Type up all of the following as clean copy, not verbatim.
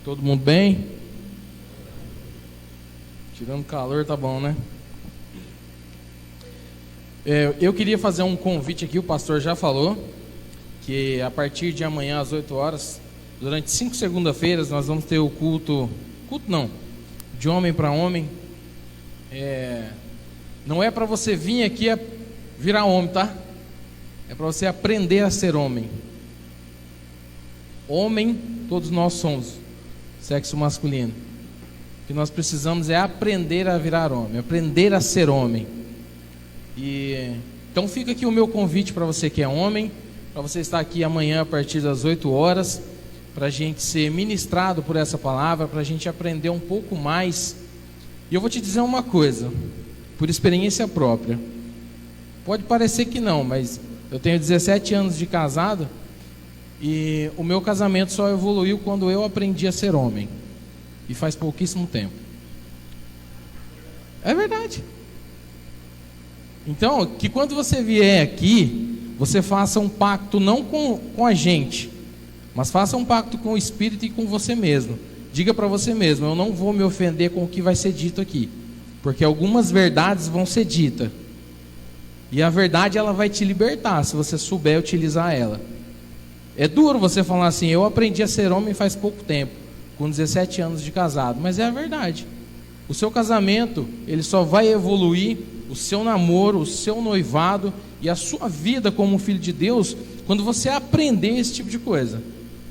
Todo mundo bem? Tirando calor, tá bom, né? Eu queria fazer um convite aqui, o pastor já falou, que a partir de amanhã às 8 horas, durante 5 segunda-feiras, nós vamos ter o culto não, de homem para homem. Não é para você vir aqui virar homem, tá? É para você aprender a ser homem. Homem, todos nós somos, sexo masculino. O que nós precisamos é aprender a virar homem, aprender a ser homem. Então fica aqui o meu convite para você que é homem, para você estar aqui amanhã a partir das 8 horas, para a gente ser ministrado por essa palavra, para a gente aprender um pouco mais. E eu vou te dizer uma coisa, por experiência própria. Pode parecer que não, mas eu tenho 17 anos de casado e o meu casamento só evoluiu quando eu aprendi a ser homem. E faz pouquíssimo tempo. É verdade. Então, que quando você vier aqui, você faça um pacto não com a gente, mas faça um pacto com o Espírito e com você mesmo. Diga para você mesmo: eu não vou me ofender com o que vai ser dito aqui, porque algumas verdades vão ser ditas. E a verdade, ela vai te libertar, se você souber utilizar ela. É duro você falar assim: eu aprendi a ser homem faz pouco tempo, com 17 anos de casado, mas é a verdade. O seu casamento, ele só vai evoluir, o seu namoro, o seu noivado e a sua vida como filho de Deus, quando você aprender esse tipo de coisa.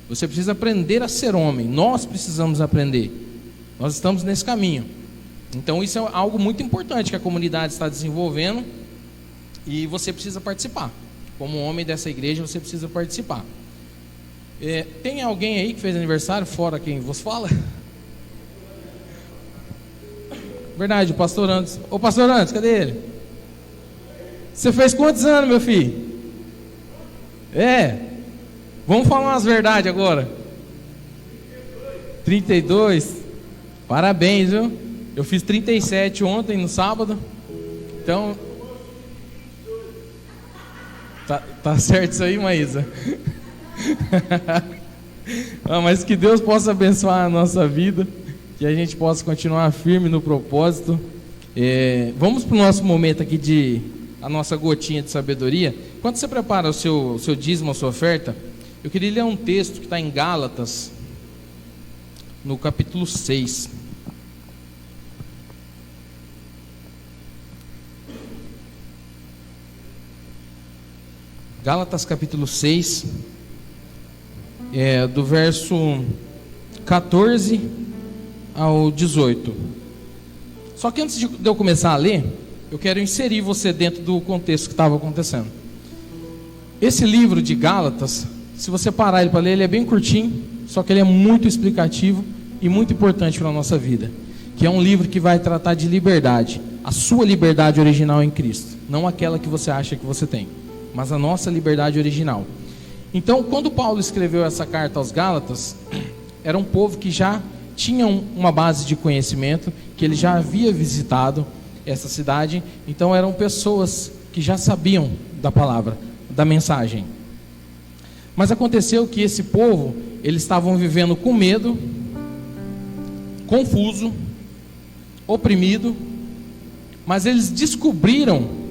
Você precisa aprender a ser homem, nós precisamos aprender, nós estamos nesse caminho. Então isso é algo muito importante que a comunidade está desenvolvendo e você precisa participar. Como homem dessa igreja, você precisa participar. Tem alguém aí que fez aniversário, fora quem vos fala? Verdade, o pastor Antes. Ô pastor Antes, cadê ele? Você fez quantos anos, meu filho? Vamos falar umas verdades agora. 32. Parabéns, viu? Eu fiz 37 ontem, no sábado. Então Tá certo isso aí, Maísa? Mas que Deus possa abençoar a nossa vida, que a gente possa continuar firme no propósito. Vamos para o nosso momento aqui a nossa gotinha de sabedoria. Quando você prepara o seu dízimo, a sua oferta, eu queria ler um texto que está em Gálatas, no capítulo 6. Gálatas capítulo 6, do verso 14 ao 18. Só que antes de eu começar a ler, eu quero inserir você dentro do contexto que estava acontecendo. Esse livro de Gálatas, se você parar ele para ler, ele é bem curtinho, só que ele é muito explicativo e muito importante para a nossa vida. Que é um livro que vai tratar de liberdade, a sua liberdade original em Cristo, não aquela que você acha que você tem, mas a nossa liberdade original. Então, quando Paulo escreveu essa carta aos Gálatas, era um povo que já tinha uma base de conhecimento, que ele já havia visitado essa cidade, então eram pessoas que já sabiam da palavra, da mensagem. Mas aconteceu que esse povo, eles estavam vivendo com medo, confuso, oprimido, mas eles descobriram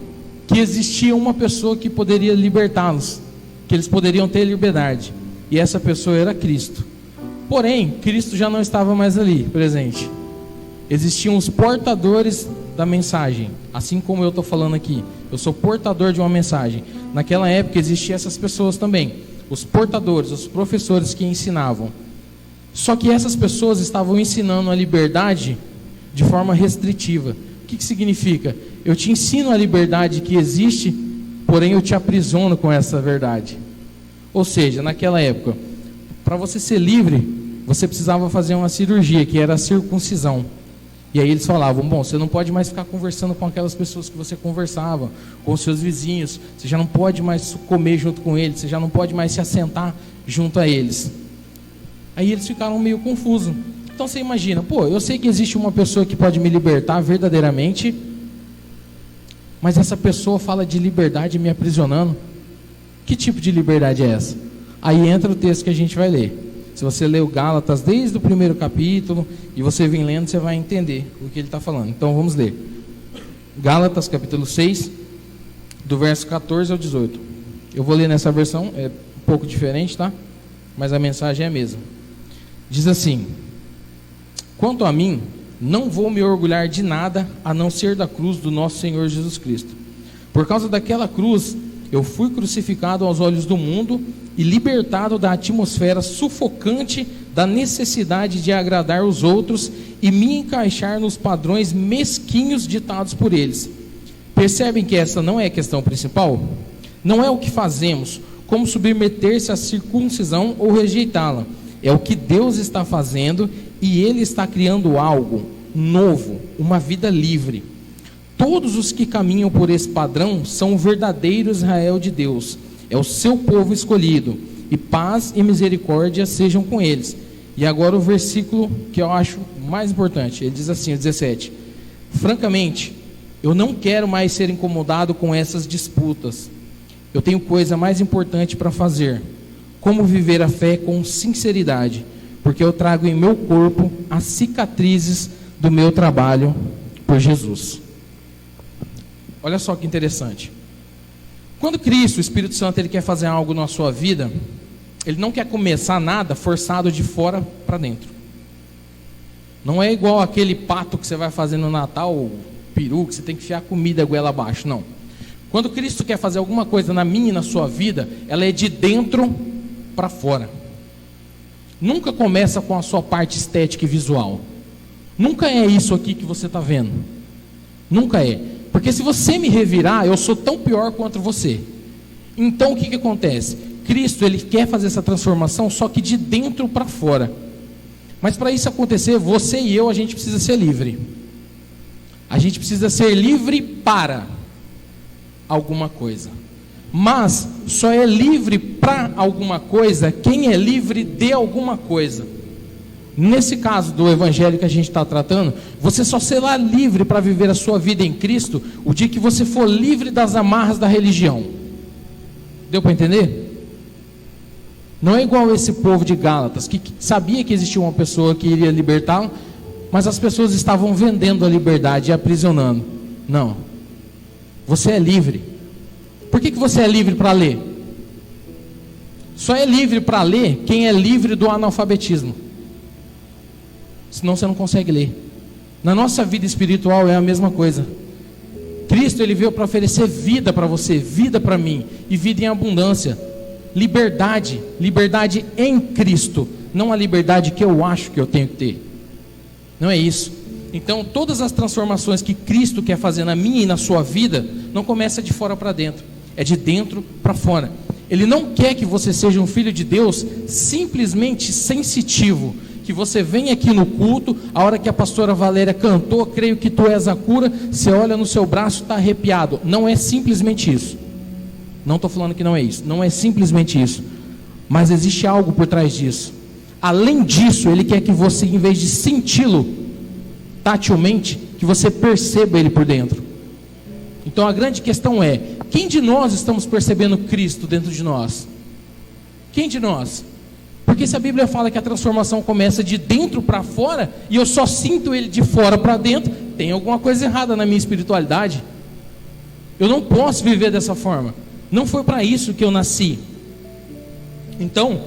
que existia uma pessoa que poderia libertá-los, que eles poderiam ter liberdade, e essa pessoa era Cristo. Porém, Cristo já não estava mais ali, presente. Existiam os portadores da mensagem, assim como eu estou falando aqui. Eu sou portador de uma mensagem. Naquela época existiam essas pessoas também, os portadores, os professores que ensinavam. Só que essas pessoas estavam ensinando a liberdade de forma restritiva. O que significa? Eu te ensino a liberdade que existe, porém eu te aprisiono com essa verdade. Ou seja, naquela época, para você ser livre, você precisava fazer uma cirurgia, que era a circuncisão. E aí eles falavam: bom, você não pode mais ficar conversando com aquelas pessoas que você conversava, com os seus vizinhos, você já não pode mais comer junto com eles, você já não pode mais se assentar junto a eles. Aí eles ficaram meio confusos. Então você imagina: eu sei que existe uma pessoa que pode me libertar verdadeiramente, mas essa pessoa fala de liberdade me aprisionando. Que tipo de liberdade é essa? Aí entra o texto que a gente vai ler. Se você ler o Gálatas desde o primeiro capítulo e você vem lendo, você vai entender o que ele está falando. Então vamos ler. Gálatas capítulo 6, do verso 14 ao 18. Eu vou ler nessa versão, é um pouco diferente, tá? Mas a mensagem é a mesma. Diz assim: quanto a mim, não vou me orgulhar de nada a não ser da cruz do nosso Senhor Jesus Cristo. Por causa daquela cruz, eu fui crucificado aos olhos do mundo e libertado da atmosfera sufocante da necessidade de agradar os outros e me encaixar nos padrões mesquinhos ditados por eles. Percebem que essa não é a questão principal? Não é o que fazemos, como submeter-se à circuncisão ou rejeitá-la. É o que Deus está fazendo e Ele está criando algo novo, uma vida livre. Todos os que caminham por esse padrão são o verdadeiro Israel de Deus. É o seu povo escolhido. E paz e misericórdia sejam com eles. E agora o versículo que eu acho mais importante. Ele diz assim, o 17: francamente, eu não quero mais ser incomodado com essas disputas. Eu tenho coisa mais importante para fazer. Como viver a fé com sinceridade. Porque eu trago em meu corpo as cicatrizes do meu trabalho por Jesus. Olha só que interessante. Quando Cristo, o Espírito Santo, ele quer fazer algo na sua vida, ele não quer começar nada forçado de fora para dentro. Não é igual aquele pato que você vai fazer no Natal, ou peru, que você tem que enfiar comida goela abaixo. Não. Quando Cristo quer fazer alguma coisa na minha e na sua vida, ela é de dentro para fora. Nunca começa com a sua parte estética e visual. Nunca é isso aqui que você está vendo. Nunca é. Porque se você me revirar, eu sou tão pior quanto você. Então o que acontece? Cristo, ele quer fazer essa transformação, só que de dentro para fora. Mas para isso acontecer, você e eu, a gente precisa ser livre. A gente precisa ser livre para alguma coisa. Mas só é livre para alguma coisa quem é livre de alguma coisa. Nesse caso do evangelho que a gente está tratando, você só será livre para viver a sua vida em Cristo o dia que você for livre das amarras da religião. Deu para entender? Não é igual esse povo de Gálatas, que sabia que existia uma pessoa que iria libertá-lo, mas as pessoas estavam vendendo a liberdade e aprisionando. Não. Você é livre. Por que você é livre para ler? Só é livre para ler quem é livre do analfabetismo. Senão você não consegue ler. Na nossa vida espiritual é a mesma coisa. Cristo, ele veio para oferecer vida para você, vida para mim, e vida em abundância. Liberdade, liberdade em Cristo, não a liberdade que eu acho que eu tenho que ter. Não é isso. Então todas as transformações que Cristo quer fazer na minha e na sua vida, não começa de fora para dentro, é de dentro para fora. Ele não quer que você seja um filho de Deus simplesmente sensitivo, que você vem aqui no culto, a hora que a pastora Valéria cantou, creio que tu és a cura, você olha no seu braço, está arrepiado. Não é simplesmente isso. Não estou falando que não é isso, não é simplesmente isso, mas existe algo por trás disso. Além disso, ele quer que você, em vez de senti-lo tatilmente, que você perceba ele por dentro. Então a grande questão é: quem de nós estamos percebendo Cristo dentro de nós? Quem de nós? Porque se a Bíblia fala que a transformação começa de dentro para fora, e eu só sinto ele de fora para dentro, tem alguma coisa errada na minha espiritualidade. Eu não posso viver dessa forma. Não foi para isso que eu nasci. Então,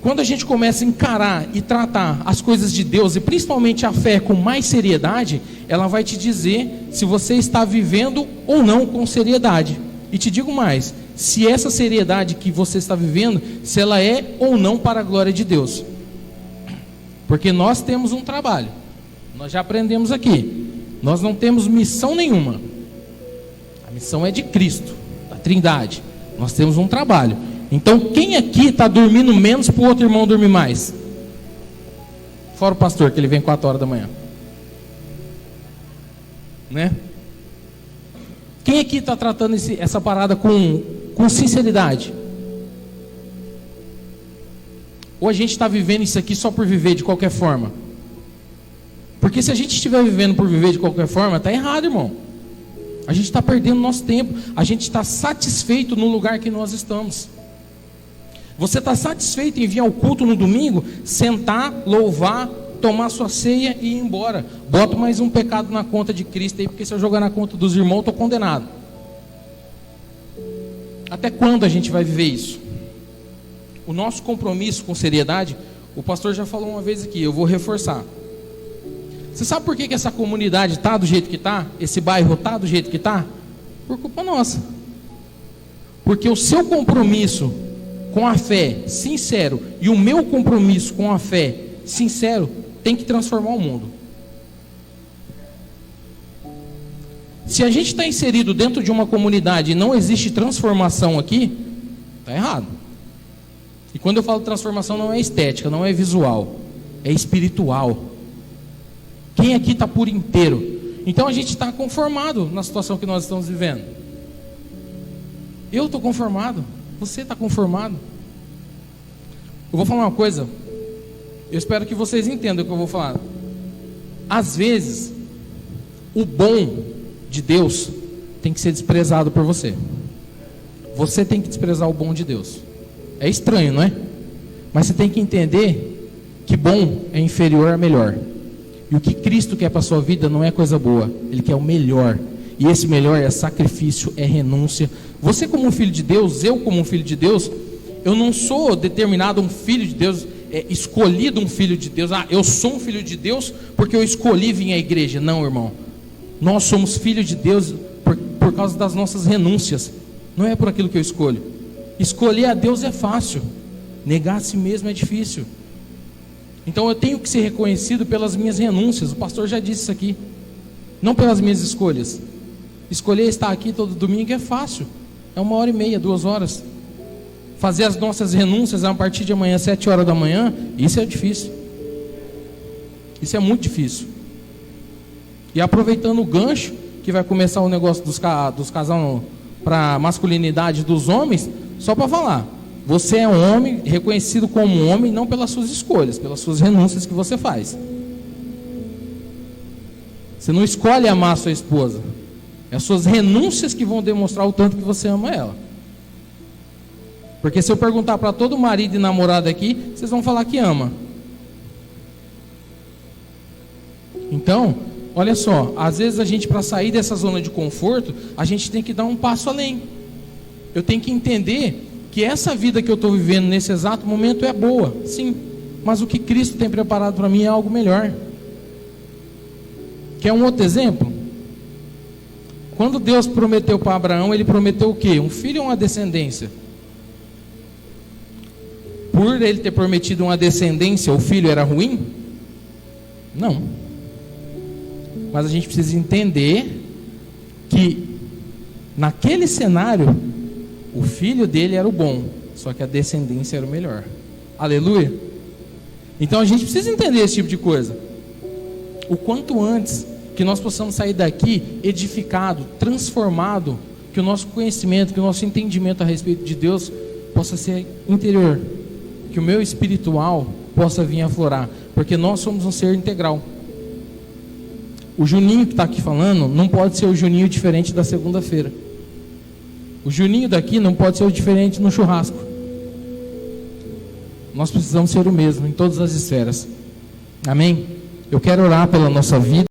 quando a gente começa a encarar e tratar as coisas de Deus, e principalmente a fé, com mais seriedade, ela vai te dizer se você está vivendo ou não com seriedade. E te digo mais, se essa seriedade que você está vivendo, se ela é ou não para a glória de Deus. Porque nós temos um trabalho, nós já aprendemos aqui, nós não temos missão nenhuma. A missão é de Cristo, da Trindade. Nós temos um trabalho. Então quem aqui está dormindo menos para o outro irmão dormir mais? Fora o pastor, que ele vem 4 horas da manhã, né? Quem aqui está tratando essa parada com sinceridade? Ou a gente está vivendo isso aqui só por viver de qualquer forma? Porque se a gente estiver vivendo por viver de qualquer forma, está errado, irmão. A gente está perdendo nosso tempo. A gente está satisfeito no lugar que nós estamos. Você está satisfeito em vir ao culto no domingo, sentar, louvar, tomar sua ceia e ir embora. Bota mais um pecado na conta de Cristo aí, porque se eu jogar na conta dos irmãos, eu estou condenado. Até quando a gente vai viver isso? O nosso compromisso com seriedade, o pastor já falou uma vez aqui, eu vou reforçar. Você sabe por que essa comunidade está do jeito que está? Esse bairro está do jeito que está? Por culpa nossa. Porque o seu compromisso com a fé sincero e o meu compromisso com a fé sincero tem que transformar o mundo. Se a gente está inserido dentro de uma comunidade e não existe transformação aqui, está errado. E quando eu falo transformação, não é estética, não é visual, é espiritual. Quem aqui está por inteiro? Então a gente está conformado na situação que nós estamos vivendo. Eu estou conformado, você está conformado. Eu vou falar uma coisa, eu espero que vocês entendam o que eu vou falar. Às vezes, o bom de Deus tem que ser desprezado por você. Você tem que desprezar o bom de Deus. É estranho, não é? Mas você tem que entender que bom é inferior a melhor. E o que Cristo quer para a sua vida não é coisa boa. Ele quer o melhor. E esse melhor é sacrifício, é renúncia. Você como um filho de Deus, eu como um filho de Deus, eu não sou determinado um filho de Deus, escolhido um filho de Deus. Eu sou um filho de Deus porque eu escolhi vir à igreja. Não, irmão. Nós somos filhos de Deus por causa das nossas renúncias. Não é por aquilo que eu escolho. Escolher a Deus é fácil. Negar a si mesmo é difícil. Então eu tenho que ser reconhecido pelas minhas renúncias. O pastor já disse isso aqui. Não pelas minhas escolhas. Escolher estar aqui todo domingo é fácil. É 1h30, 2 horas. Fazer as nossas renúncias a partir de amanhã, 7 horas da manhã, isso é difícil. Isso é muito difícil. E aproveitando o gancho, que vai começar o negócio dos casais para a masculinidade dos homens, só para falar, você é um homem, reconhecido como um homem, não pelas suas escolhas, pelas suas renúncias que você faz. Você não escolhe amar a sua esposa, é as suas renúncias que vão demonstrar o tanto que você ama ela. Porque se eu perguntar para todo marido e namorado aqui, vocês vão falar que ama. Então, olha só, às vezes a gente, para sair dessa zona de conforto, a gente tem que dar um passo além. Eu tenho que entender que essa vida que eu estou vivendo nesse exato momento é boa, sim, mas o que Cristo tem preparado para mim é algo melhor. Quer um outro exemplo? Quando Deus prometeu para Abraão, Ele prometeu o quê? Um filho ou uma descendência? Por Ele ter prometido uma descendência, o filho era ruim? Não. Mas a gente precisa entender que naquele cenário o filho dele era o bom, só que a descendência era o melhor. Aleluia. Então a gente precisa entender esse tipo de coisa. O quanto antes que nós possamos sair daqui edificado, transformado, que o nosso conhecimento, que o nosso entendimento a respeito de Deus possa ser interior, que o meu espiritual possa vir a aflorar, porque nós somos um ser integral. O Juninho que está aqui falando não pode ser o Juninho diferente da segunda-feira. O Juninho daqui não pode ser o diferente no churrasco. Nós precisamos ser o mesmo em todas as esferas. Amém? Eu quero orar pela nossa vida.